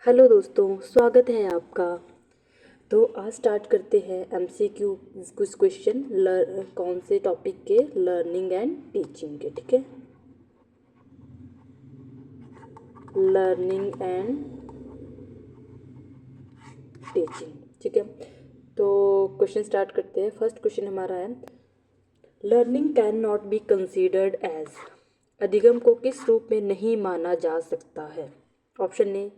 Hello दोस्तों, स्वागत है आपका। तो आज स्टार्ट करते हैं एमसीक्यू कुछ क्वेश्चन कौन से टॉपिक के, लर्निंग एंड टीचिंग के। ठीक है, लर्निंग एंड टीचिंग। ठीक है, तो क्वेश्चन स्टार्ट करते हैं। फर्स्ट क्वेश्चन हमारा है, learning can not be considered as, अधिगम को किस रूप में नहीं माना जा सकता है। Option A,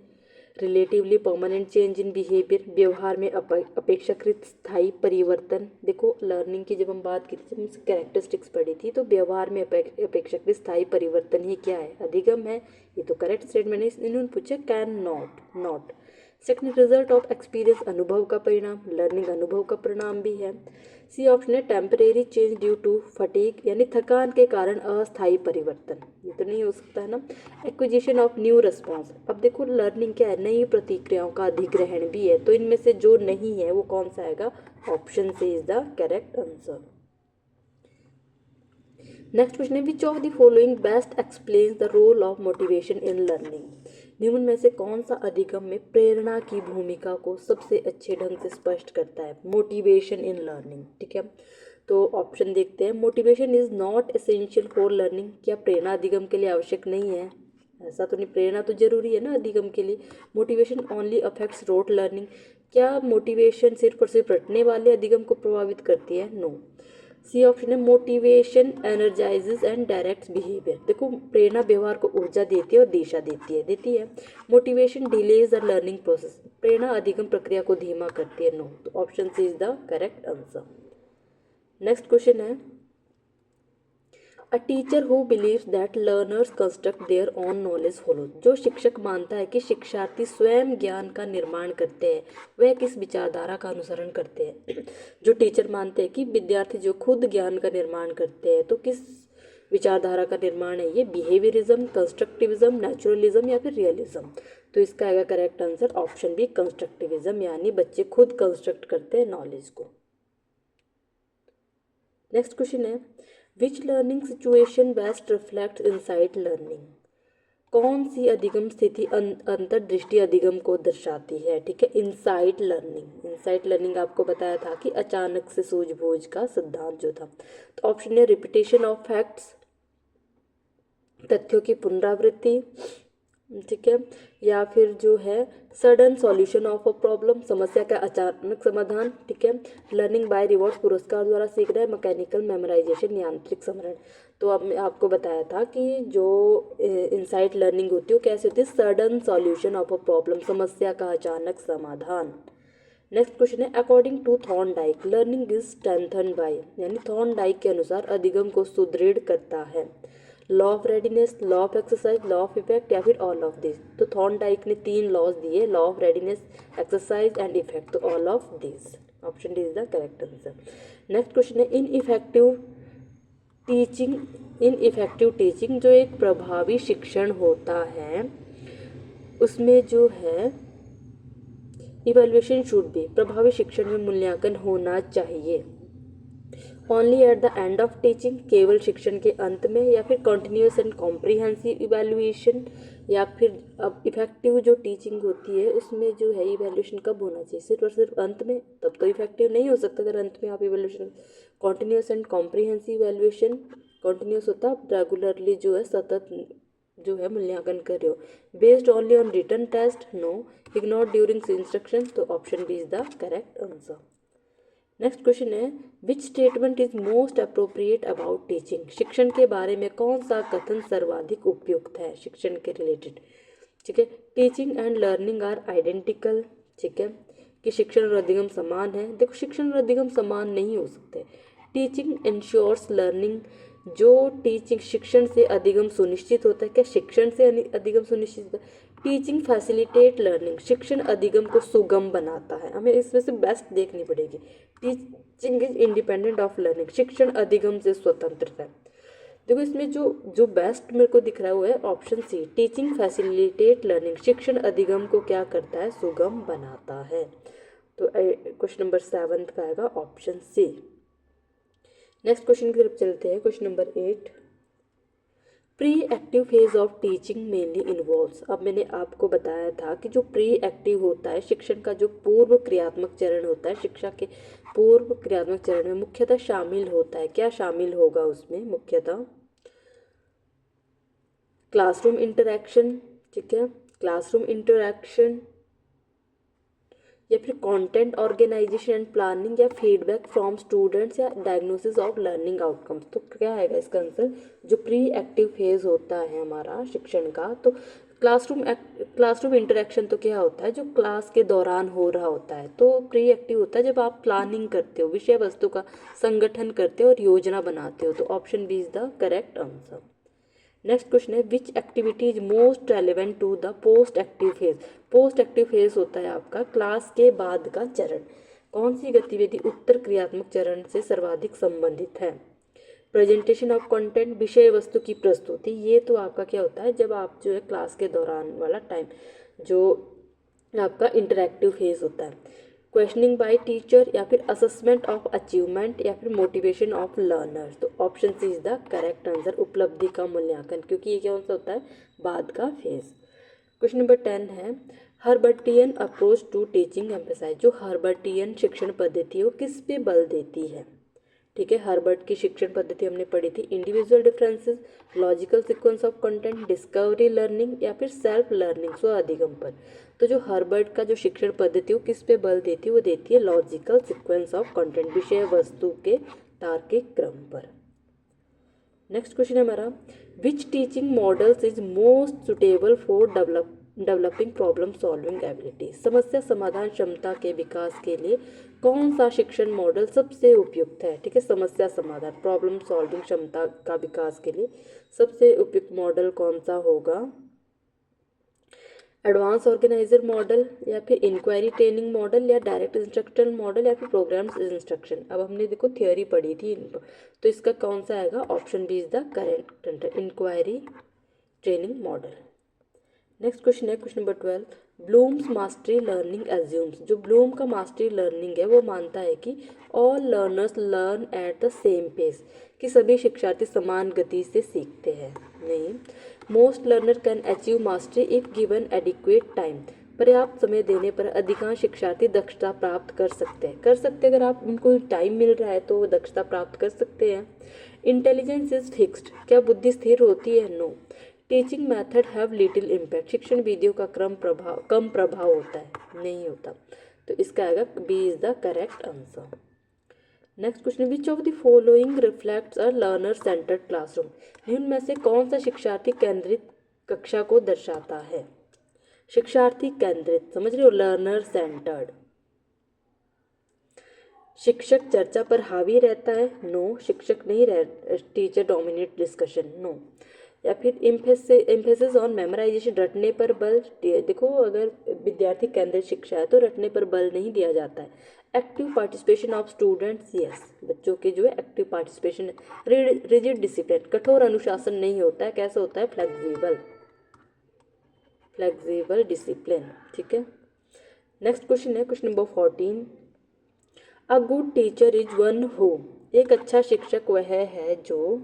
relatively permanent change in behaviour, व्यवहार में अपेक्षाकृत स्थायी परिवर्तन। देखो, लर्निंग की जब हम बात की थी, जब हमसे कैरेक्टरिस्टिक्स पढ़ी थी, तो व्यवहार में अपेक्षाकृत स्थायी परिवर्तन ही क्या है, अधिगम है। ये तो करेक्ट स्टेटमेंट है। इन्होंने पूछा can not. Second, result of experience, अनुभव का परिणाम, लर्निंग अनुभव का परिणाम भी है। सी ऑप्शन है, temporary change due to fatigue, यानी थकान के कारण अस्थायी परिवर्तन। ये तो नहीं हो सकता है ना। एक्विजिशन ऑफ न्यू रिस्पॉन्स, अब देखो लर्निंग क्या है, नई प्रतिक्रियाओं का अधिग्रहण भी है। तो इनमें से जो नहीं है वो कौन सा आएगा, option C is the correct answer. Next question है, which of the following best explains the role of motivation in learning. निम्न में से कौन सा अधिगम में प्रेरणा की भूमिका को सबसे अच्छे ढंग से स्पष्ट करता है, मोटिवेशन इन लर्निंग। ठीक है, तो ऑप्शन देखते हैं। Motivation is not essential for learning, क्या प्रेरणा अधिगम के लिए आवश्यक नहीं है। ऐसा तो नहीं, प्रेरणा तो जरूरी है ना अधिगम के लिए। Motivation only affects rote learning, क्या मोटिवेशन सिर्फ और सिर्फ रटने वाले अधिगम को प्रभावित करती है। नो। सी ऑप्शन है, motivation energises and directs behaviour, देखो प्रेरणा व्यवहार को ऊर्जा देती है और दिशा देती है। Motivation delays the learning process, प्रेरणा अधिगम प्रक्रिया को धीमा करती है। नो, तो option C is the correct answer. Next question है, a teacher who believes that learners construct their own knowledge follow, जो शिक्षक मानता है कि शिक्षार्थी स्वयं ज्ञान का निर्माण करते हैं, वह किस विचारधारा का अनुसरण करते हैं। जो टीचर मानते हैं कि विद्यार्थी जो खुद ज्ञान का निर्माण करते हैं, तो किस विचारधारा का निर्माण है ये, बिहेवियरिज्म, कंस्ट्रक्टिविज्म, नेचुरलिज्म या फिर रियलिज्म। तो इसका आएगा correct answer option B, constructivism, यानी बच्चे खुद कंस्ट्रक्ट करते हैं नॉलेज को। नेक्स्ट क्वेश्चन है, which learning situation best reflect insight learning, कौन सी अधिगम स्थिति अंतर्दृष्टि अधिगम को दर्शाती है। ठीक है, इनसाइट लर्निंग आपको बताया था कि अचानक से सूझबूझ का सिद्धांत जो था। तो ऑप्शन है, रिपीटेशन ऑफ फैक्ट्स, तथ्यों की पुनरावृत्ति। ठीक है, या फिर जो है sudden solution of a problem, समस्या का अचानक समाधान। ठीक है, लर्निंग बाय रिवॉर्ड्स, पुरस्कार द्वारा सीख रहे हैं, मैकेनिकल मेमोराइजेशन, यांत्रिक स्मरण। तो अब मैं आपको बताया था कि जो इनसाइट लर्निंग होती है वो कैसे होती है, sudden solution of a problem, समस्या का अचानक समाधान। नेक्स्ट क्वेश्चन है, according to Thorndike learning is strengthened by, यानी थॉर्नडाइक के अनुसार अधिगम को सुदृढ़ करता है। Law of readiness, law of exercise, law of effect या फिर ऑल ऑफ दिस। तो थॉर्नडाइक ने 3 लॉज दिए, law of readiness, exercise and effect, तो all of this. Option D is the correct answer. Next question है, in effective teaching, जो एक प्रभावी शिक्षण होता है उसमें जो है इवेल्युएशन शुड बी, प्रभावी शिक्षण में मूल्यांकन होना चाहिए। Only at the end of teaching, केवल शिक्षण के अंत में, या फिर कॉन्टिन्यूस एंड कॉम्प्रीहेंसिव इवेल्युएशन, या फिर अब इफेक्टिव जो टीचिंग होती है उसमें जो है इवेल्युएशन कब होना चाहिए, सिर्फ और सिर्फ अंत में, तब तो इफेक्टिव नहीं हो सकता अगर अंत में आप evaluation. Continuous and comprehensive evaluation, continuous होता है रेगुलरली जो है सतत जो है मूल्यांकन कर रहे हो। Based only on written test, no. Ignore during instruction, तो option B is the correct answer. Next question है, which statement is most appropriate about teaching, शिक्षण के बारे में कौन सा कथन सर्वाधिक उपयुक्त है शिक्षण के रिलेटेड। ठीक है, teaching and learning are identical. ठीक है, कि शिक्षण और अधिगम समान है। देखो, शिक्षण और अधिगम समान नहीं हो सकते। टीचिंग इंश्योर्स लर्निंग, जो टीचिंग शिक्षण से अधिगम सुनिश्चित होता है, क्या शिक्षण से अधिगम सुनिश्चित होता है। टीचिंग फैसिलिटेट लर्निंग, शिक्षण अधिगम को सुगम बनाता है। हमें इसमें से बेस्ट देखनी पड़ेगी। Teaching is independent of learning, शिक्षण अधिगम से स्वतंत्र है। देखो, इसमें जो जो बेस्ट मेरे को दिख रहा है वो है option C, teaching facilitate learning, शिक्षण अधिगम को क्या करता है, सुगम बनाता है। तो क्वेश्चन नंबर 7 का आएगा ऑप्शन सी। नेक्स्ट क्वेश्चन की तरफ चलते हैं, question number 8। Pre active phase of teaching mainly involves, अब मैंने आपको बताया था कि जो प्री एक्टिव होता है शिक्षण का जो पूर्व क्रियात्मक चरण होता है, शिक्षा के पूर्व क्रियात्मक चरण में मुख्यतः शामिल होता है, क्या शामिल होगा उसमें मुख्यतः क्लासरूम इंटरेक्शन, ठीक है, क्लासरूम इंटरेक्शन या फिर कंटेंट ऑर्गेनाइजेशन एंड प्लानिंग या फीडबैक फ्रॉम स्टूडेंट्स या डायग्नोसिस ऑफ लर्निंग आउटकम्स। तो क्या आएगा इसका आंसर, जो प्री एक्टिव फेज होता है हमारा शिक्षण का, तो क्लासरूम इंटरेक्शन तो क्या होता है, जो क्लास के दौरान हो रहा होता है। तो प्री एक्टिव होता है जब आप प्लानिंग करते हो, विषय वस्तु का संगठन करते हो और योजना बनाते हो। तो option B is the correct answer. Next question है which activity is most relevant to the post active phase. Post active phase होता है आपका क्लास के बाद का चरण। कौन सी गतिविधि उत्तर क्रियात्मक चरण से सर्वाधिक संबंधित है। प्रेजेंटेशन ऑफ कंटेंट, विषय वस्तु की प्रस्तुति, ये तो आपका क्या होता है जब आप जो है क्लास के दौरान वाला टाइम जो आपका इंटरैक्टिव फेज होता है। क्वेश्चनिंग बाय टीचर या फिर असेसमेंट ऑफ अचीवमेंट या फिर मोटिवेशन ऑफ लर्नर्स। तो option C is the correct answer, उपलब्धि का मूल्यांकन, क्योंकि ये कौन सा होता है बाद का फेज। क्वेश्चन नंबर 10 है हर्बर्टियन अप्रोच टू टीचिंग एम्फेसाइज। जो हर्बर्टियन शिक्षण पद्धति वो किस पे बल देती है, ठीक है। हर्बर्ट की शिक्षण पद्धति हमने पढ़ी थी individual differences, logical sequence of content, discovery learning या फिर सेल्फ लर्निंग, स्व अधिगम पर। तो जो हर्बर्ट का जो शिक्षण पद्धति वो किस पे बल देती है, वो देती है लॉजिकल सीक्वेंस ऑफ कंटेंट, विषय वस्तु के तार्किक क्रम पर। नेक्स्ट क्वेश्चन है हमारा which teaching models is most suitable for developing problem solving ability. समस्या समाधान क्षमता के विकास के लिए कौन सा शिक्षण मॉडल सबसे उपयुक्त है, ठीक है। समस्या समाधान प्रॉब्लम सॉल्विंग क्षमता का विकास के लिए सबसे उपयुक्त मॉडल कौन सा होगा। एडवांस ऑर्गेनाइजर मॉडल या फिर इंक्वायरी ट्रेनिंग मॉडल या डायरेक्ट इंस्ट्रक्शन मॉडल या फिर प्रोग्राम्स इंस्ट्रक्शन। अब हमने देखो थियोरी पढ़ी थी तो इसका कौन सा आएगा, option B is the correct, inquiry training model. Next question है question number 12 Bloom's mastery learning assumes. जो ब्लूम का मास्टरी लर्निंग है वो मानता है कि all learners learn at the same pace, कि सभी शिक्षार्थी समान गति से सीखते हैं, नहीं। Most learner can achieve mastery if given adequate time. पर्याप्त समय देने पर अधिकांश शिक्षार्थी दक्षता प्राप्त कर सकते हैं, अगर आप उनको टाइम मिल रहा है तो वो दक्षता प्राप्त कर सकते हैं। इंटेलिजेंस इज फिक्स्ड, क्या बुद्धि स्थिर होती है, no. Teaching method have little impact, शिक्षण विधियों का कम प्रभाव होता है, नहीं होता। तो इसका आएगा B is the correct answer. Next question which of the following reflects a learner centred classroom. निम्न में से कौन सा शिक्षार्थी केंद्रित कक्षा को दर्शाता है। शिक्षार्थी केंद्रित, समझ रहे हो, लर्नर सेंटर्ड। शिक्षक चर्चा पर हावी रहता है, नो। शिक्षक नहीं रह टीचर डोमिनेट डिस्कशन, नो। या फिर एम्फेसिस ऑन मेमोराइजेशन, रटने पर बल। देखो अगर विद्यार्थी केंद्रित शिक्षा है तो रटने पर बल नहीं दिया जाता है। Active participation of students, yes, बच्चों के जो है एक्टिव पार्टिसिपेशन। रिजिड डिसिप्लिन, कठोर अनुशासन नहीं होता है, कैसा होता है, फ्लेक्सिबल डिसिप्लिन, ठीक है। नेक्स्ट क्वेश्चन है question number 14 a good teacher is one who. एक अच्छा शिक्षक वह है जो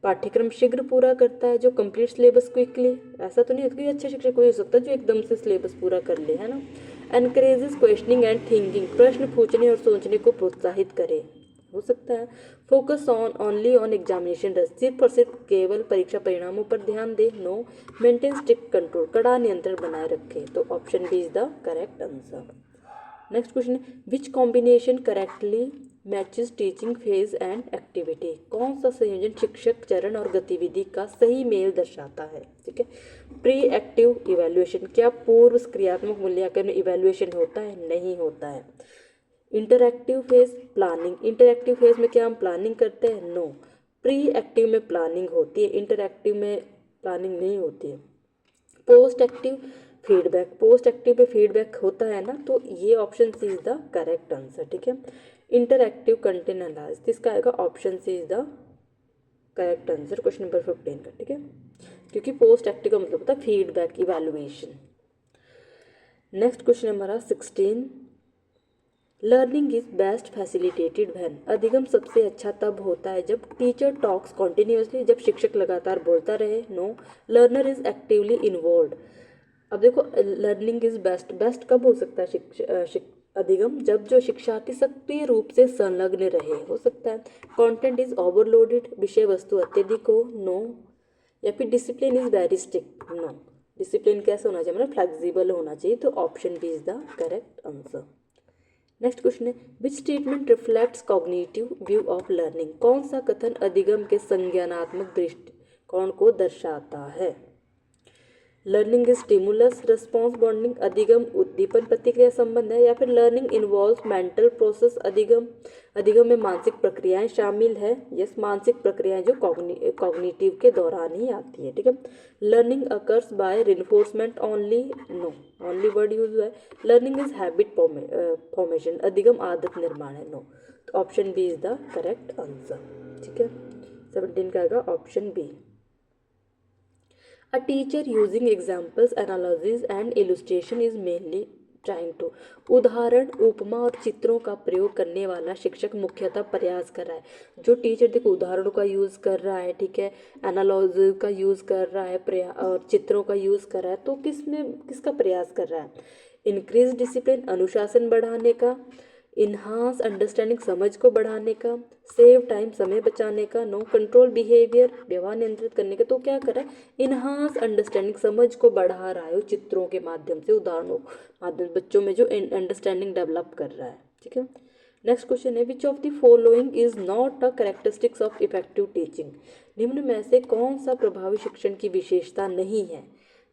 पाठ्यक्रम शीघ्र पूरा करता है, जो कंप्लीट सिलेबस क्विकली। ऐसा तो नहीं होता कि अच्छा शिक्षक कोई हो सकता है जो एकदम से सिलेबस पूरा कर ले, है ना। एनकरेजेस क्वेश्चनिंग एंड थिंकिंग, प्रश्न पूछने और सोचने को प्रोत्साहित करे, हो सकता है। Focus on only on examination रस, सिर्फ और सिर्फ केवल परीक्षा परिणामों पर ध्यान दे, नो। मेंटेन स्ट्रिक्ट कंट्रोल, कड़ा नियंत्रण बनाए रखे। तो option B is the correct answer. Next question which combination correctly matches teaching phase and activity. कौन सा संयोजन शिक्षक चरण और गतिविधि का सही मेल दर्शाता है, ठीक है। प्री एक्टिव इवैल्यूएशन, क्या पूर्व क्रियात्मक मूल्यांकन में इवैल्यूएशन होता है, नहीं होता है। Interactive phase planning, interactive phase में क्या हम प्लानिंग करते हैं, नो। प्री एक्टिव में प्लानिंग होती है, इंटरएक्टिव में प्लानिंग नहीं होती है। Post active feedback, post active पे फीडबैक होता है ना, तो ये option C is the correct answer, ठीक है। इंटरएक्टिव कंटेंट एनालिसिस, इसका आएगा option C is the correct answer question number 15 का, ठीक है। क्योंकि पोस्ट एक्टिव का मतलब होता है फीडबैक इवैल्यूएशन। नेक्स्ट क्वेश्चन हमारा 16 learning is best facilitated when, अधिगम सबसे अच्छा तब होता है जब टीचर टॉक्स कॉन्टिन्यूसली, जब शिक्षक लगातार बोलता रहे। No, learner is actively involve. अब देखो लर्निंग इज बेस्ट, बेस्ट कब हो सकता है अधिगम, जब जो शिक्षार्थी सक्रिय रूप से संलग्न रहे, हो सकता है। कंटेंट इज ओवरलोडेड, विषय वस्तु अत्यधिक हो। नो, या फिर discipline is very strict. No, discipline कैसे होना चाहिए, मतलब फ्लेक्सिबल होना चाहिए। तो option B is the correct answer. Next question है which statement reflects cognitive view of learning, कौन सा कथन अधिगम के संज्ञानात्मक दृष्टिकोण को दर्शाता है। Learning is stimulus response bonding, अधिगम उद्दीपन प्रतिक्रिया संबंध है। या फिर लर्निंग इन्वॉल्व्स मेंटल प्रोसेस, अधिगम में मानसिक प्रक्रियाएं शामिल है। यस, मानसिक प्रक्रियाएं जो कॉग्निटिव के दौरान ही आती है। ठीक है। Learning occurs by reinforcement only. No, only word use है। लर्निंग इज हैबिट फॉर्मेशन, अधिगम आदत निर्माण है। नो, तो option B is the correct answer. ठीक है, 17 का आएगा option B. A teacher using examples, analogies and illustration is mainly trying to, उदाहरण, उपमा और चित्रों का प्रयोग करने वाला शिक्षक मुख्यतः प्रयास कर रहा है। जो टीचर देखो उदाहरणों का यूज़ कर रहा है, ठीक है, एनालॉजी का यूज़ कर रहा है और चित्रों का यूज़ कर रहा है, तो किसका प्रयास कर रहा है। इंक्रीज डिसिप्लिन, अनुशासन बढ़ाने का। इन्हांस अंडरस्टैंडिंग, समझ को बढ़ाने का। सेव टाइम, समय बचाने का। नो, कंट्रोल बिहेवियर, व्यवहार नियंत्रित करने का। तो क्या कर रहा है, इन्हांस अंडरस्टैंडिंग, समझ को बढ़ा रहा है चित्रों के माध्यम से, उदाहरणों माध्यम बच्चों में जो अंडरस्टैंडिंग डेवलप कर रहा है। ठीक है। नेक्स्ट क्वेश्चन है which of the following is not a characteristics of effective teaching, निम्न में से कौन सा प्रभावी शिक्षण की विशेषता नहीं है।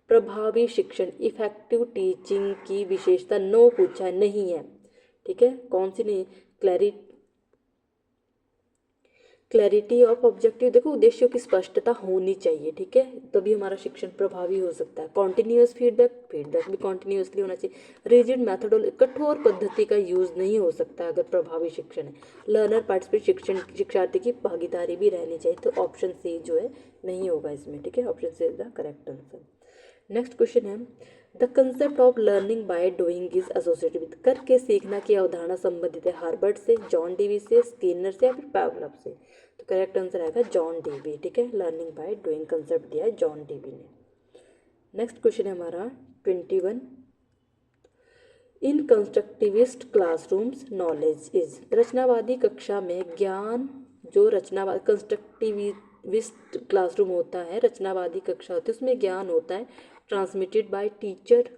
प्रभावी शिक्षण, इफेक्टिव टीचिंग की विशेषता नो पूछा है, नहीं है। ठीक है, कौन सी नहीं, क्लैरिटी ऑफ ऑब्जेक्टिव, देखो उद्देश्यों की स्पष्टता होनी चाहिए। ठीक है, तभी हमारा शिक्षण प्रभावी हो सकता है। कॉन्टिन्यूअस फीडबैक भी कॉन्टिन्यूअसली होना चाहिए। रिजिड मेथडोलॉजी, कठोर पद्धति का यूज नहीं हो सकता अगर प्रभावी शिक्षण है। लर्नर पार्टिसिपेट, शिक्षार्थी की भागीदारी भी रहनी चाहिए। तो ऑप्शन सी जो है नहीं होगा इसमें। ठीक है, option C is the correct answer. Next question है the concept of learning by doing is associated with, करके सीखना की अवधारणा संबंधित है हार्वर्ड से, जॉन डीवी से, स्किनर से, या फिर पावलोव से। तो करेक्ट आंसर आएगा जॉन डीवी। ठीक है, लर्निंग बाय डूइंग कंसेप्ट दिया है जॉन डीवी ने। नेक्स्ट क्वेश्चन है हमारा 21, इन कंस्ट्रक्टिविस्ट क्लासरूम्स नॉलेज इज, रचनावादी कक्षा में ज्ञान, जो रचनावादी कंस्ट्रक्टिविस्ट क्लासरूम होता है, रचनावादी कक्षा होती है, उसमें ज्ञान होता है ट्रांसमिटेड बाय टीचर,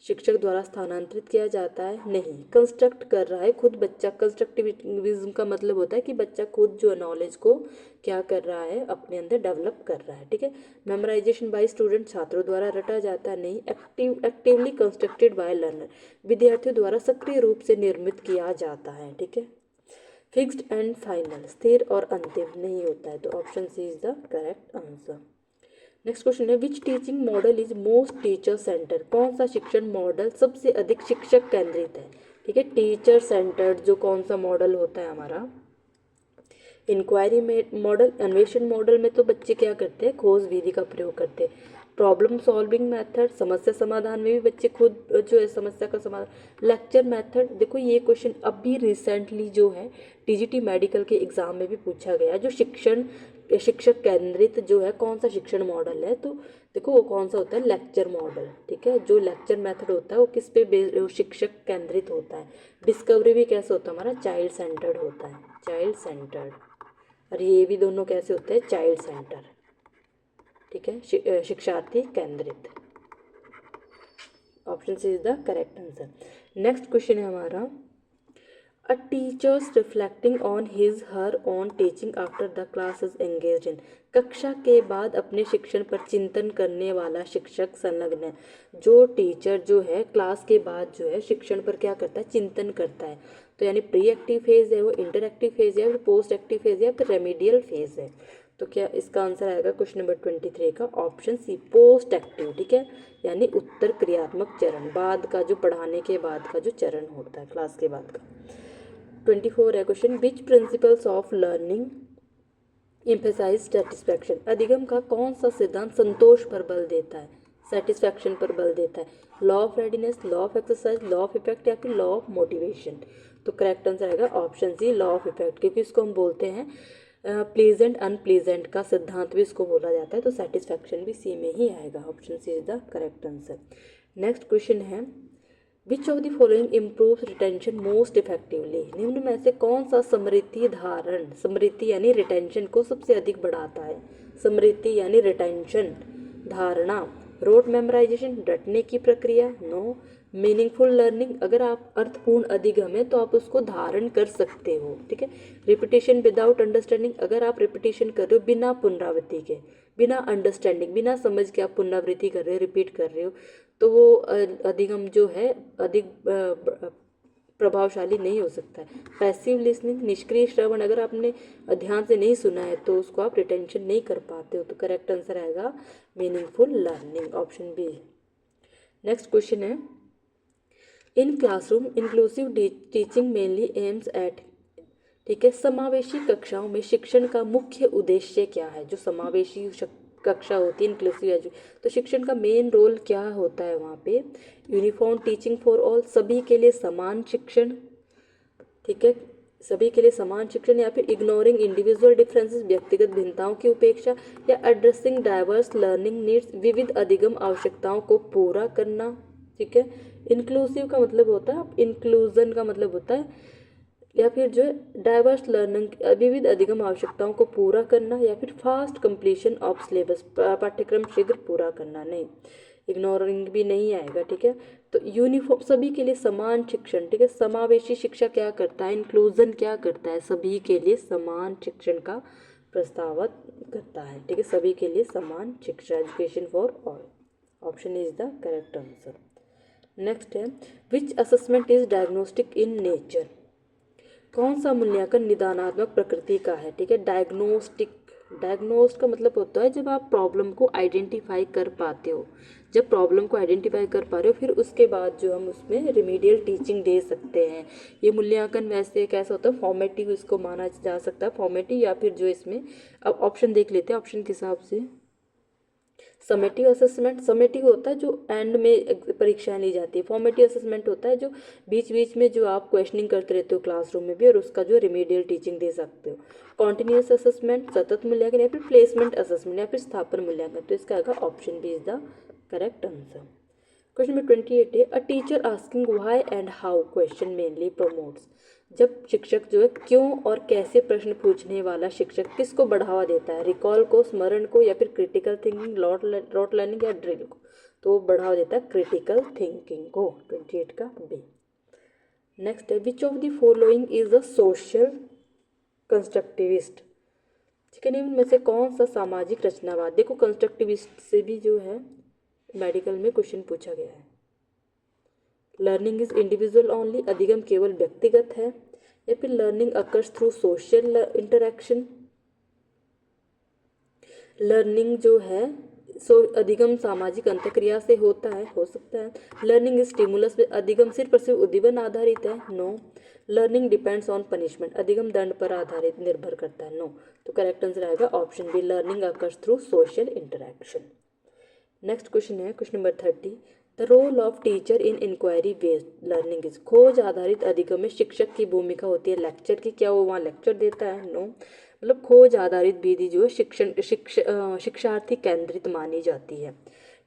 शिक्षक द्वारा स्थानांतरित किया जाता है, नहीं, कंस्ट्रक्ट कर रहा है खुद बच्चा। कंस्ट्रक्टिविज्म का मतलब होता है कि बच्चा खुद जो नॉलेज को क्या कर रहा है, अपने अंदर डेवलप कर रहा है। ठीक है, मेमोराइजेशन बाय स्टूडेंट, छात्रों द्वारा रटा जाता है, नहीं, एक्टिवली कंस्ट्रक्टेड बाय लर्नर, विद्यार्थियों द्वारा सक्रिय रूप से निर्मित किया जाता है। ठीक है, फिक्स्ड एंड फाइनल, स्थिर और अंतिम नहीं होता है। तो option C is the correct answer. Next question है which teaching model is most teacher center, कौन सा शिक्षण मॉडल सबसे अधिक शिक्षक केंद्रित है। ठीक है, टीचर सेंटर्ड जो कौन सा मॉडल होता है हमारा, इंक्वायरी मॉडल, अन्वेषण मॉडल में तो बच्चे क्या करते हैं, खोज विधि का प्रयोग करते हैं। प्रॉब्लम सॉल्विंग मेथड, समस्या समाधान में भी बच्चे खुद जो है समस्या का समाधान। लेक्चर मेथड, देखो ये क्वेश्चन अभी रिसेंटली जो है टीजीटी मेडिकल के एग्जाम में भी पूछा गया, जो शिक्षक केंद्रित जो है कौन सा शिक्षण मॉडल है, तो देखो वो कौन सा होता है, लेक्चर मॉडल। ठीक है, जो लेक्चर मेथड होता है वो किस पे शिक्षक केंद्रित होता है। डिस्कवरी भी कैसे होता है हमारा, चाइल्ड सेंटर्ड होता है, चाइल्ड सेंटर्ड, और ये भी दोनों कैसे होते हैं, चाइल्ड सेंटर। ठीक है, शिक्षार्थी केंद्रित। Option C is the correct answer. Next question है हमारा a teachers reflecting on his her own teaching after the class is engaged in, कक्षा के बाद अपने शिक्षण पर चिंतन करने वाला शिक्षक संलग्न है। जो टीचर जो है क्लास के बाद जो है शिक्षण पर क्या करता है, चिंतन करता है। तो यानी प्री एक्टिव फेज है, वो इंटरएक्टिव फेज है, फिर पोस्ट एक्टिव फेज है, फिर रेमेडियल फेज है। तो क्या इसका आंसर आएगा क्वेश्चन नंबर 23 का ऑप्शन सी, पोस्ट एक्टिव। ठीक है, यानी उत्तर क्रियात्मक चरण, बाद का जो पढ़ाने के बाद का जो चरण होता है क्लास के बाद का। 24 है question which principles of learning emphasize satisfaction, अधिगम का कौन सा सिद्धांत संतोष पर बल देता है। सेटिस्फैक्शन पर बल देता है? Law of readiness, law of exercise, law of effect या फिर लॉ ऑफ मोटिवेशन? तो करेक्ट आंसर आएगा option C, law of effect, क्योंकि इसको हम बोलते हैं प्लीजेंट अनप्लीजेंट का सिद्धांत भी इसको बोला जाता है, तो सेटिस्फैक्शन भी सी में ही आएगा। Option C is the correct answer. Next question है, which of the following improves retention most effectively? निम्न में से कौन सा स्मृति धारण, स्मृति यानी रिटेंशन को सबसे अधिक बढ़ाता है? स्मृति यानी रिटेंशन, धारणा, रोट मेमोराइजेशन, रटने की प्रक्रिया, नो, मीनिंगफुल लर्निंग। अगर आप अर्थपूर्ण अधिगम है तो आप उसको धारण कर सकते हो, ठीक है। रिपीटेशन विदाउट अंडरस्टैंडिंग, अगर आप रिपीटेशन कर रहे हो बिना पुनरावृत्ति के, बिना अंडरस्टैंडिंग, बिना समझ के आप पुनरावृत्ति कर रहे हो, रिपीट कर रहे हो, तो वो अधिगम जो है अधिक प्रभावशाली नहीं हो सकता है। पैसिव लिसनिंग, निष्क्रिय श्रवण, अगर आपने ध्यान से नहीं सुना है तो उसको आप रिटेंशन नहीं कर पाते हो, तो करेक्ट आंसर आएगा meaningful learning, option B. Next question है, in classroom inclusive teaching mainly aims at, ठीक है, समावेशी कक्षाओं में शिक्षण का मुख्य उद्देश्य क्या है? जो समावेशी कक्षा होती है इंक्लूसिव एजुकेशन, तो शिक्षण का मेन रोल क्या होता है वहाँ पे? यूनिफॉर्म टीचिंग फॉर ऑल, सभी के लिए समान शिक्षण, ठीक है, सभी के लिए समान शिक्षण, या फिर इग्नोरिंग इंडिविजुअल डिफरेंसेस, व्यक्तिगत भिन्नताओं की उपेक्षा, या एड्रेसिंग डाइवर्स लर्निंग नीड्स, विविध अधिगम आवश्यकताओं को पूरा करना, ठीक है। इंक्लूसिव का मतलब होता है, इंक्लूजन का मतलब होता है, या फिर जो है डाइवर्स लर्निंग, विविध अधिगम आवश्यकताओं को पूरा करना, या फिर फास्ट कंप्लीशन ऑफ सिलेबस, पाठ्यक्रम शीघ्र पूरा करना, नहीं, इग्नोरिंग भी नहीं आएगा, ठीक है। तो यूनिफॉर्म, सभी के लिए समान शिक्षण, ठीक है। समावेशी शिक्षा क्या करता है? इंक्लूजन क्या करता है? सभी के लिए समान शिक्षण का प्रस्तावत करता है, ठीक है, सभी के लिए समान शिक्षा, education for all, option is the correct answer. Next है, which assessment is diagnostic in nature? कौन सा मूल्यांकन निदानात्मक प्रकृति का है? ठीक है, डायग्नोस्टिक, डायग्नोस्ट का मतलब होता है जब आप प्रॉब्लम को आइडेंटिफाई कर पाते हो, जब प्रॉब्लम को आइडेंटिफाई कर पा रहे हो, फिर उसके बाद जो हम उसमें रिमीडियल टीचिंग दे सकते हैं। ये मूल्यांकन वैसे कैसा होता है, फॉर्मेटिव इसको माना जा सकता है, फॉर्मेटिव, या फिर जो इसमें, अब ऑप्शन देख लेते हैं, ऑप्शन के हिसाब से समेटिव असेसमेंट, समेटिव होता है जो एंड में परीक्षाएं ली जाती है, फॉर्मेटिव असेसमेंट होता है जो बीच बीच में जो आप क्वेश्चनिंग करते रहते हो क्लासरूम में भी, और उसका जो रिमीडियल टीचिंग दे सकते हो। कॉन्टिन्यूस असेसमेंट, सतत मूल्यांकन, या फिर प्लेसमेंट असेसमेंट, या फिर स्थापन मूल्यांकन, तो इसका आएगा option B is the correct answer. Question number 28 है, a teacher asking why and how question mainly promotes. जब शिक्षक जो है क्यों और कैसे प्रश्न पूछने वाला शिक्षक किसको बढ़ावा देता है? रिकॉल को, स्मरण को, या फिर क्रिटिकल थिंकिंग, रोट लर्निंग, या ड्रिल को? तो वो बढ़ावा देता है क्रिटिकल थिंकिंग को, 28 का बी। नेक्स्ट है, which of the following is a social constructivist? ठीक है, निम्न में से कौन सा सामाजिक रचनावाद? देखो कंस्ट्रक्टिविस्ट से भी जो है मेडिकल में क्वेश्चन पूछा गया है। लर्निंग इज इंडिविजुअल ओनली, अधिगम केवल व्यक्तिगत है, या फिर learning occurs through social interaction, learning जो है अधिगम सामाजिक अंतक्रिया से होता है, हो सकता है। लर्निंग इज स्टिमुलस, अधिगम सिर्फ और सिर्फ उद्दीपन आधारित है, no. Learning depends on punishment, अधिगम दंड पर आधारित निर्भर करता है, नो। तो करेक्ट आंसर आएगा option B, learning occurs through social interaction. Next question है question number 30, the role of teacher in inquiry based learning is, खोज आधारित अधिगम में शिक्षक की भूमिका होती है लेक्चर की, क्या वो वहाँ लेक्चर देता है? नो। मतलब खोज आधारित विधि जो है शिक्षार्थी केंद्रित मानी जाती है,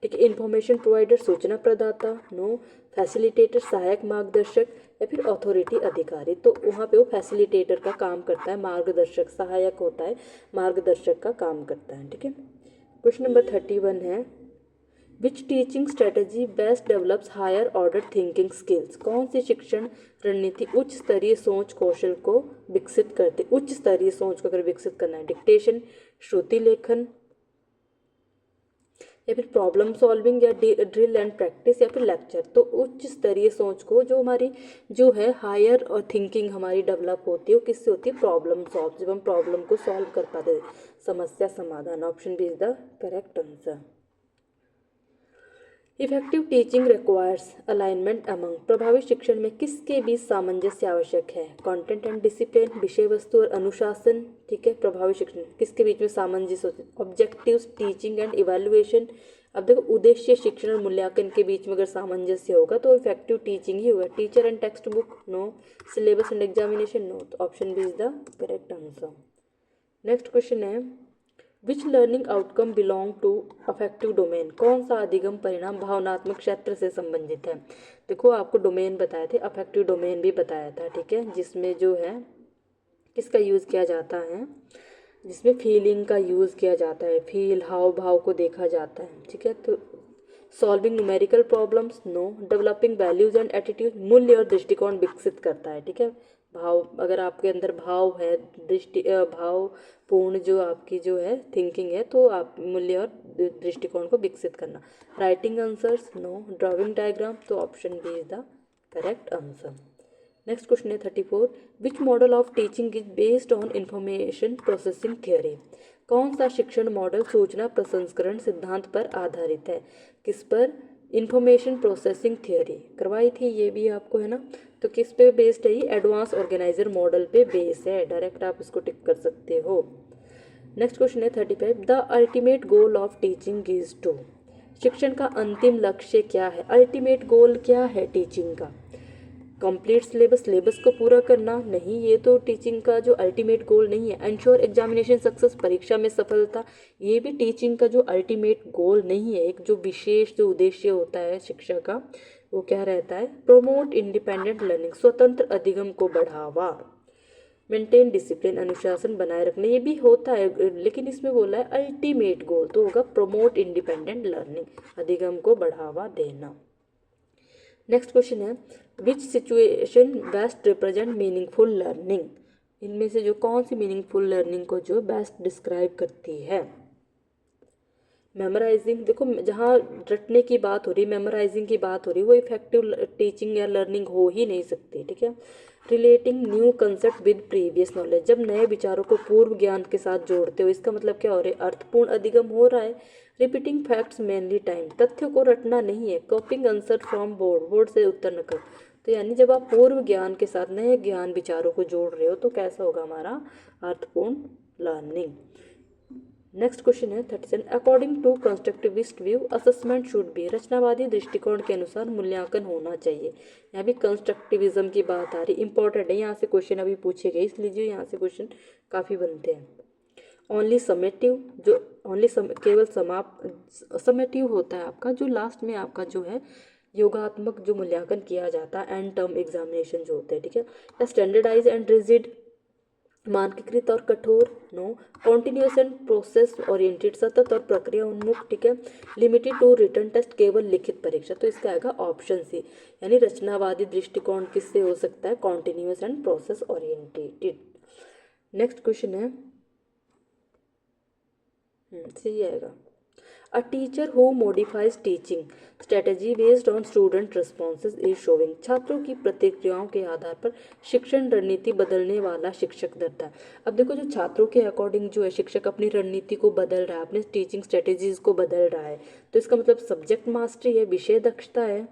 ठीक है। इन्फॉर्मेशन प्रोवाइडर, सूचना प्रदाता, नो। फैसिलिटेटर, सहायक मार्गदर्शक, या फिर अथॉरिटी अधिकारी, तो वहाँ पे वो फैसिलिटेटर का काम करता है, मार्गदर्शक, सहायक होता है, मार्गदर्शक का काम करता है, ठीक है। क्वेश्चन नंबर 31 है, which teaching strategy best develops higher order thinking skills? कौन सी शिक्षण रणनीति उच्च स्तरीय सोच कौशल को विकसित करती? उच्च स्तरीय सोच को अगर विकसित करना है, डिक्टेशन, श्रुति लेखन, या फिर प्रॉब्लम सॉल्विंग, या ड्रिल एंड प्रैक्टिस, या फिर लेक्चर? तो उच्च स्तरीय सोच को जो हमारी जो है हायर और थिंकिंग हमारी डेवलप होती है, वो किससे होती है? प्रॉब्लम सॉल्व, जब हम प्रॉब्लम को सॉल्व कर पाते हैं, समस्या समाधान, option B is the correct answer. Effective teaching requires alignment among, प्रभावी शिक्षण में किसके बीच सामंजस्य आवश्यक है? कंटेंट एंड डिसिप्लिन, विषय वस्तु और अनुशासन, ठीक है। प्रभावी शिक्षण किसके बीच में सामंजस्य होता है? ऑब्जेक्टिव्स, टीचिंग एंड इवैल्यूएशन, अब देखो उद्देश्य शिक्षण और मूल्यांकन के बीच में अगर सामंजस्य होगा तो इफेक्टिव टीचिंग ही होगा। Teacher and textbook no, syllabus and examination no, तो option B is the correct answer. Next question है which learning outcome belong to affective domain, कौन सा अधिगम परिणाम भावनात्मक क्षेत्र से संबंधित है। देखो आपको डोमेन बताए थे, अफेक्टिव डोमेन भी बताया था, ठीक है, जिसमें जो है किसका यूज़ किया जाता है, जिसमें फीलिंग का यूज़ किया जाता है, फील हाव भाव को देखा जाता है, ठीक है। तो solving numerical problems no, developing values and attitude, मूल्य और दृष्टिकोण विकसित करता है, ठीक है। भाव, अगर आपके अंदर भाव है, भावपूर्ण जो आपकी जो है थिंकिंग है, तो आप मूल्य और दृष्टिकोण को विकसित करना। Writing answers no, drawing diagram, तो option B is the correct answer. Next question है 34 which model of teaching is based on information processing theory, कौन सा शिक्षण मॉडल सूचना प्रसंस्करण सिद्धांत पर आधारित है, किस पर, इंफॉर्मेशन प्रोसेसिंग थियोरी करवाई थी ये भी आपको, है ना। तो किस पे बेस्ड है ये, एडवांस ऑर्गेनाइजर मॉडल पे बेस है, डायरेक्ट आप इसको टिक कर सकते हो। नेक्स्ट क्वेश्चन है 35 the ultimate goal of teaching is to, शिक्षण का अंतिम लक्ष्य क्या है, अल्टीमेट गोल क्या है टीचिंग का, कंप्लीट सिलेबस को पूरा करना, नहीं ये तो टीचिंग का जो अल्टीमेट गोल नहीं है। एंश्योर एग्जामिनेशन सक्सेस, परीक्षा में सफलता, ये भी टीचिंग का जो अल्टीमेट गोल नहीं है। एक जो विशेष जो उद्देश्य होता है शिक्षा का वो क्या रहता है, प्रोमोट इंडिपेंडेंट लर्निंग, स्वतंत्र अधिगम को बढ़ावा, मेंटेन डिसिप्लिन, अनुशासन बनाए रखना, ये भी होता है, लेकिन इसमें बोला है अल्टीमेट गोल, तो होगा प्रोमोट इंडिपेंडेंट लर्निंग, अधिगम को बढ़ावा देना। नेक्स्ट क्वेश्चन है विच situation best represent meaningful learning, इनमें से जो कौन सी मीनिंगफुल लर्निंग को जो बेस्ट डिस्क्राइब करती है। मेमोराइजिंग, देखो जहाँ रटने की बात हो रही, मेमोराइजिंग की बात हो रही, वो इफेक्टिव टीचिंग या लर्निंग हो ही नहीं सकती, ठीक है। Relating new concept with previous knowledge, जब नए विचारों को पूर्व ज्ञान के साथ जोड़ते हो, इसका मतलब क्या हो रहा है, अर्थपूर्ण अधिगम हो रहा है। रिपीटिंग फैक्ट्स मेनली टाइम, तथ्यों को रटना नहीं है। कॉपिंग आंसर फ्रॉम बोर्ड से उत्तर नकल, तो यानी जब आप पूर्व ज्ञान के साथ नए ज्ञान विचारों को जोड़ रहे हो तो कैसा होगा हमारा अर्थपूर्ण लर्निंग। नेक्स्ट क्वेश्चन है 37 according to constructivist view assessment should be, रचनावादी दृष्टिकोण के अनुसार मूल्यांकन होना चाहिए। यहाँ भी कंस्ट्रक्टिविज्म की बात आ रही, इंपॉर्टेंट है, यहाँ से क्वेश्चन अभी पूछे गए, इसलिए जो यहाँ से क्वेश्चन काफ़ी बनते हैं। ओनली समेटिव, जो ओनली केवल समेटिव होता है आपका, जो लास्ट में आपका जो है योगात्मक जो मूल्यांकन किया जाता है, एंड टर्म एग्जामिनेशन जो होते हैं, ठीक है। स्टैंडर्डाइज एंड रिजिड, मानकीकृत और कठोर no, continuous and process oriented सतत और प्रक्रिया उन्मुख, ठीक है। लिमिटेड टू रिटन टेस्ट, केवल लिखित परीक्षा, तो इसका आएगा ऑप्शन सी, यानी रचनावादी दृष्टिकोण किससे हो सकता है, continuous and process oriented. Next question है सही आएगा अ teacher who modifies teaching strategy based on student responses is showing, छात्रों की प्रतिक्रियाओं के आधार पर शिक्षण रणनीति बदलने वाला शिक्षक डरता है। अब देखो जो छात्रों के अकॉर्डिंग जो है शिक्षक अपनी रणनीति को बदल रहा है, अपने टीचिंग स्ट्रेटेजीज को बदल रहा है, तो इसका मतलब सब्जेक्ट मास्टरी है, विषय दक्षता है,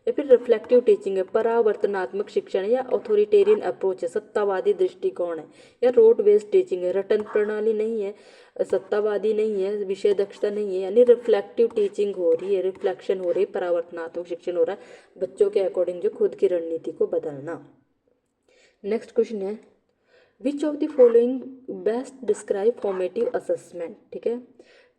या फिर रिफ्लेक्टिव टीचिंग है, परावर्तनात्मक शिक्षण है, या ऑथोरिटेरियन अप्रोच है, सत्तावादी दृष्टिकोण है, या रोड बेस्ड टीचिंग है, रटन प्रणाली नहीं है, सत्तावादी नहीं है, विषय दक्षता नहीं है, यानी रिफ्लेक्टिव टीचिंग हो रही है, रिफ्लेक्शन हो रही है, परावर्तनात्मक शिक्षण हो रहा है, बच्चों के अकॉर्डिंग जो खुद की रणनीति को बदलना। नेक्स्ट क्वेश्चन है which of the following best describe formative assessment, ठीक है।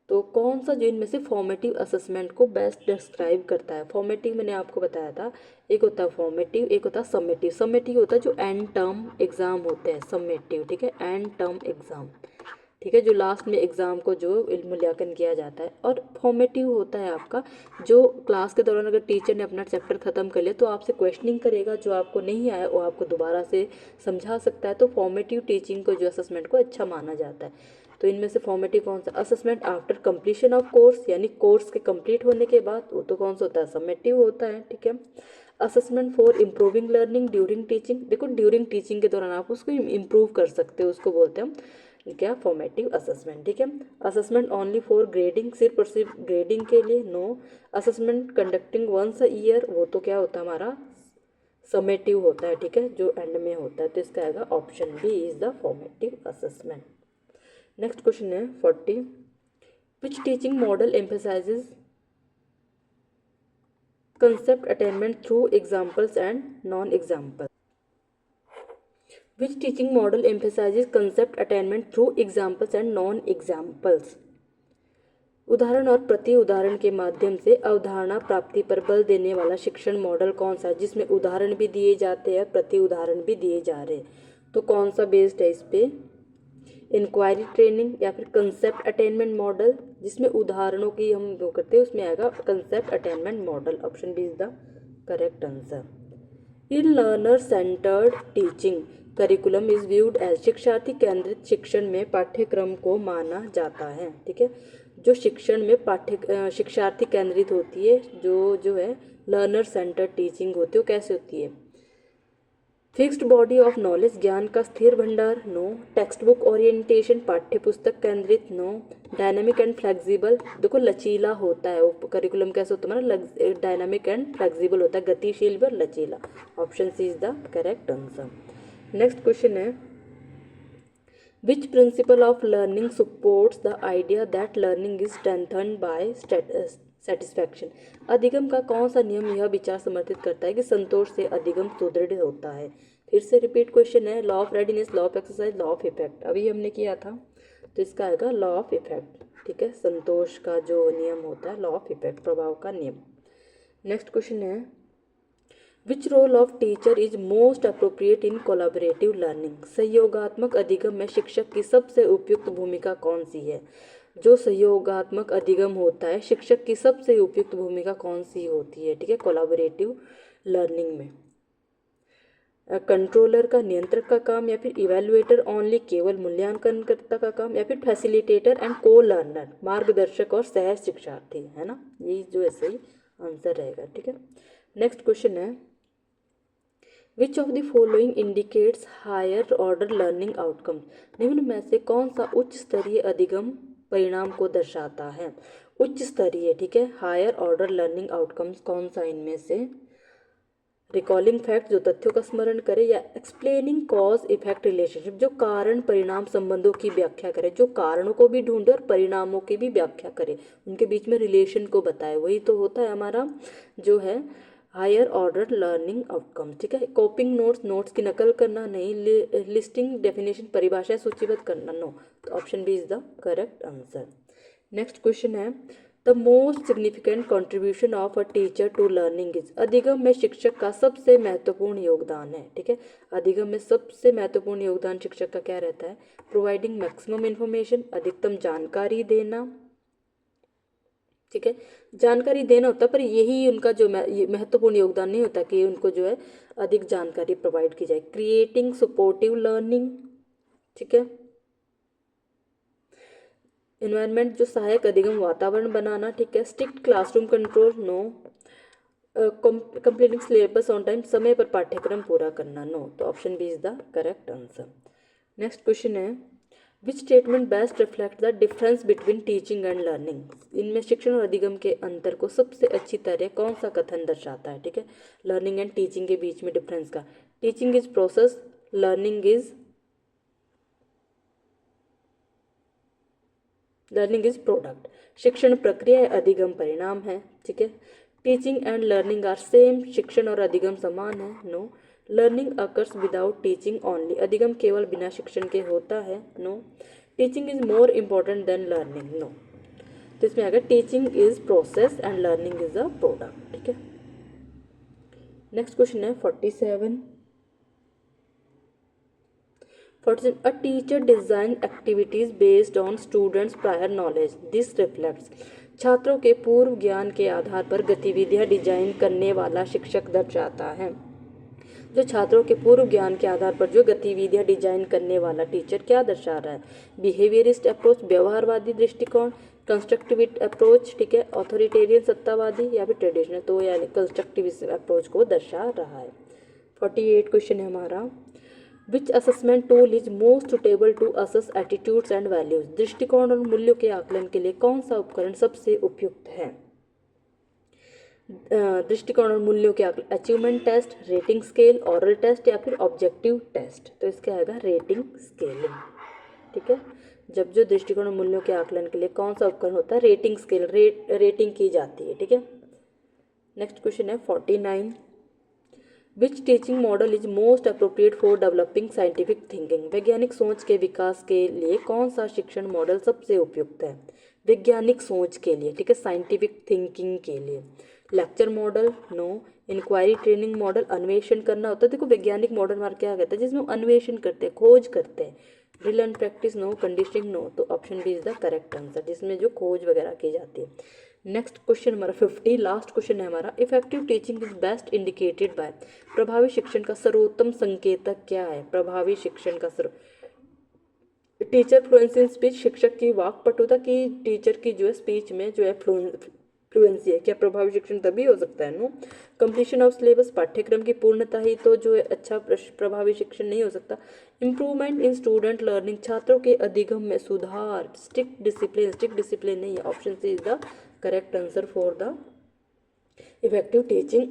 तो कौन सा जो इनमें से फॉर्मेटिव असेसमेंट को बेस्ट डिस्क्राइब करता है। फॉर्मेटिव मैंने आपको बताया था, एक होता है फॉर्मेटिव, एक होता है समेटिव। समेटिव होता है जो एंड टर्म एग्जाम होते हैं, समेटिव, ठीक है, एंड टर्म एग्जाम, ठीक है, जो लास्ट में एग्जाम को जो मूल्यांकन किया जाता है। और फॉर्मेटिव होता है आपका जो क्लास के दौरान अगर टीचर ने अपना चैप्टर खत्म कर लिया तो आपसे क्वेश्चनिंग करेगा, जो आपको नहीं आया वो आपको दोबारा से समझा सकता है। तो फॉर्मेटिव टीचिंग को जो असेसमेंट को अच्छा माना जाता है। तो इनमें से फॉर्मेटिव कौन सा, assessment after completion of course, यानी कोर्स के कंप्लीट होने के बाद, वो तो कौन सा होता है, समेटिव होता है, ठीक है। Assessment for improving learning during teaching, देखो ड्यूरिंग टीचिंग के दौरान आप उसको इम्प्रूव कर सकते हो, उसको बोलते हैं हम क्या, फॉर्मेटिव असेसमेंट, ठीक है। असेसमेंट ओनली फॉर ग्रेडिंग, सिर्फ और सिर्फ ग्रेडिंग के लिए, no. Assessment conducting once a year, वो तो क्या होता है हमारा समेटिव होता है, ठीक है, जो एंड में होता है। तो इसका आएगा option B is the formative assessment. Next question है 40 which teaching model emphasises concept attainment through examples and non-examples. Which teaching model emphasizes concept attainment through examples and non-examples? उदाहरण और प्रति उदाहरण के माध्यम से अवधारणा प्राप्ति पर बल देने वाला शिक्षण मॉडल कौन सा है, जिसमें उदाहरण भी दिए जाते हैं, प्रति उदाहरण भी दिए जा रहे हैं? तो कौन सा बेस्ड है इस पे? इंक्वायरी ट्रेनिंग या फिर कंसेप्ट अटेनमेंट मॉडल, जिसमें उदाहरणों की हम वो करते हैं, उसमें आएगा concept attainment model. Option B is the correct answer. In learner centred teaching curriculum is viewed as, शिक्षार्थी केंद्रित शिक्षण में पाठ्यक्रम को माना जाता है। ठीक है, जो शिक्षण में शिक्षार्थी केंद्रित होती है, जो है लर्नर सेंटर्ड टीचिंग होती है, वो कैसे होती है? फिक्स्ड बॉडी ऑफ नॉलेज, ज्ञान का स्थिर भंडार, नो। टेक्स्ट बुक ओरिएंटेशन, पाठ्य पुस्तक केंद्रित, नो। डायनामिक एंड फ्लेक्सिबल, देखो लचीला होता है वो करिकुलम, कैसे होता है ना, डायनामिक एंड फ्लेक्सिबल होता है, गतिशील व लचीला। Option C is the correct answer. Next question है, which principle of learning supports the idea that learning is strengthened by satisfaction? अधिगम का कौन सा नियम यह विचार समर्थित करता है कि संतोष से अधिगम सुदृढ़ होता है? फिर से रिपीट क्वेश्चन है, law of readiness, law of exercise, law of effect. अभी हमने किया था, तो इसका आएगा लॉ ऑफ इफेक्ट। ठीक है, संतोष का जो नियम होता है, लॉ ऑफ इफेक्ट, प्रभाव का नियम। नेक्स्ट क्वेश्चन है, which role of teacher is most appropriate in collaborative learning? सहयोगात्मक अधिगम में शिक्षक की सबसे उपयुक्त भूमिका कौन सी है? जो सहयोगात्मक अधिगम होता है, शिक्षक की सबसे उपयुक्त भूमिका कौन सी होती है? ठीक है, कोलैबोरेटिव लर्निंग में कंट्रोलर का, नियंत्रक का काम, या फिर इवेलुएटर ओनली, केवल मूल्यांकनकर्ता का काम, या फिर फैसिलिटेटर एंड को लर्नर, मार्गदर्शक और सह शिक्षार्थी, है ना? ये जो है सही आंसर रहेगा। ठीक है, नेक्स्ट क्वेश्चन है, which of the following indicates higher order learning outcome? निम्न में से कौन सा उच्च स्तरीय अधिगम परिणाम को दर्शाता है? उच्च स्तरीय, ठीक है, हायर ऑर्डर लर्निंग आउटकम्स कौन सा इनमें से? रिकॉलिंग फैक्ट, जो तथ्यों का स्मरण करे, या एक्सप्लेनिंग कॉज इफेक्ट रिलेशनशिप, जो कारण परिणाम संबंधों की व्याख्या करे, जो कारणों को भी ढूंढे और परिणामों की भी व्याख्या करे, उनके बीच में रिलेशन को बताए, वही तो होता है हमारा जो है हायर ऑर्डर लर्निंग आउटकम। ठीक है, कॉपिंग नोट्स, नोट्स की नकल करना नहीं, लिस्टिंग डेफिनेशन, परिभाषाएं सूचीबद्ध करना, नो। तो option B is the correct answer. Next question है, the most significant contribution of a teacher to learning is? अधिगम में शिक्षक का सबसे महत्वपूर्ण योगदान है। ठीक है, अधिगम में सबसे महत्वपूर्ण योगदान शिक्षक का क्या रहता है? प्रोवाइडिंग मैक्सिमम इन्फॉर्मेशन, अधिकतम जानकारी देना। ठीक है, जानकारी देना होता है, पर यही उनका जो महत्वपूर्ण योगदान नहीं होता कि उनको जो है अधिक जानकारी प्रोवाइड की जाए। क्रिएटिंग सपोर्टिव लर्निंग, ठीक है, इन्वायरमेंट, जो सहायक अधिगम वातावरण बनाना। ठीक है, strict classroom control, no. Completing syllabus on time, समय पर पाठ्यक्रम पूरा करना, नो। तो option B is the correct answer. Next question है, which statement best reflect the difference between teaching and learning? इनमें शिक्षण और अधिगम के अंतर को सबसे अच्छी तरह कौन सा कथन दर्शाता है? ठीक है, लर्निंग एंड टीचिंग के बीच में डिफरेंस का। Teaching is process, learning is product. शिक्षण प्रक्रिया है, अधिगम परिणाम है। ठीक है, teaching and learning are same, शिक्षण और अधिगम समान है, no. Learning occurs without teaching only, अधिगम केवल बिना शिक्षण के होता है, no. Teaching is more important than learning, no. तो इसमें आएगा teaching is process and learning is a product. ठीक है, नेक्स्ट क्वेश्चन है 47। A teacher design activities based on students' prior knowledge. This reflects, छात्रों के पूर्व ज्ञान के आधार पर गतिविधियां डिजाइन करने वाला शिक्षक दर्शाता है। जो छात्रों के पूर्व ज्ञान के आधार पर जो गतिविधियां डिजाइन करने वाला टीचर क्या दर्शा रहा है? बिहेवियरिस्ट अप्रोच, व्यवहारवादी दृष्टिकोण, कंस्ट्रक्टिविस्ट अप्रोच, ठीक है, ऑथोरिटेरियन सत्तावादी, या फिर ट्रेडिशनल, तो यानी कंस्ट्रक्टिविस्ट अप्रोच को दर्शा रहा है। 48 क्वेश्चन है हमारा, which assessment tool is most suitable to assess attitudes and values? दृष्टिकोण और मूल्यों के आकलन के लिए कौन सा उपकरण सबसे उपयुक्त है? दृष्टिकोण और मूल्यों के आकलन, achievement test, rating scale, oral test, या फिर ऑब्जेक्टिव टेस्ट? तो इसका आएगा रेटिंग स्केलिंग। ठीक है, जब जो दृष्टिकोण और मूल्यों के आकलन के लिए कौन सा उपकरण होता है, रेटिंग स्केल, रेटिंग की जाती है, ठीक है। नेक्स्ट क्वेश्चन है 49, which teaching model is most appropriate for developing scientific thinking, वैज्ञानिक सोच के विकास के लिए कौन सा शिक्षण मॉडल सबसे उपयुक्त है, वैज्ञानिक सोच के लिए, ठीक है, साइंटिफिक थिंकिंग के लिए। Lecture model no, inquiry training model अन्वेषण करना होता है, देखो वैज्ञानिक मॉडल हमारा क्या कहता है, जिसमें हम अन्वेषण करते हैं, खोज करते हैं। Drill and practice no, conditioning no, तो option B is the correct answer, जिसमें जो खोज वगैरह की जाती है। नेक्स्ट क्वेश्चन हमारा 50, लास्ट क्वेश्चन है हमारा, effective teaching is best indicated by, प्रभावी शिक्षण का सर्वोत्तम संकेतक क्या है, प्रभावी शिक्षण का टीचर फ्लुएंसी इन स्पीच, शिक्षक की वाक्पटुता की, टीचर की जो है स्पीच में जो है फ्लुएंसी है, क्या प्रभावी शिक्षण तभी हो सकता है, नो। कंप्लीशन ऑफ सिलेबस, पाठ्यक्रम की पूर्णता ही तो जो है अच्छा प्रभावी शिक्षण नहीं हो सकता। इम्प्रूवमेंट इन स्टूडेंट लर्निंग, छात्रों के अधिगम में सुधार। स्ट्रिक्ट डिसिप्लिन नहीं है, option C is the correct answer for the effective teaching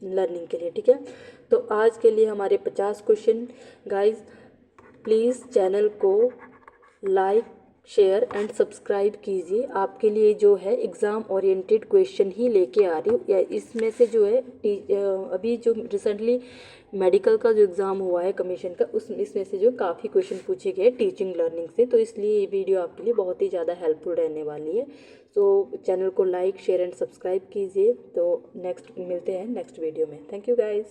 learning के लिए, ठीक है। तो आज के लिए हमारे 50 क्वेश्चन। गाइज प्लीज़ चैनल को लाइक, शेयर एंड सब्सक्राइब कीजिए। आपके लिए जो है एग्ज़ाम ओरिएंटेड क्वेश्चन ही लेके आ रही हूँ, या इसमें से जो है अभी जो रिसेंटली मेडिकल का जो एग्ज़ाम हुआ है कमीशन का, इसमें से जो काफ़ी क्वेश्चन पूछे गए टीचिंग लर्निंग से, तो इसलिए ये वीडियो आपके लिए बहुत ही ज़्यादा हेल्पफुल रहने वाली है। तो चैनल को लाइक, शेयर एंड सब्सक्राइब कीजिए। तो नेक्स्ट मिलते हैं नेक्स्ट वीडियो में। Thank you guys.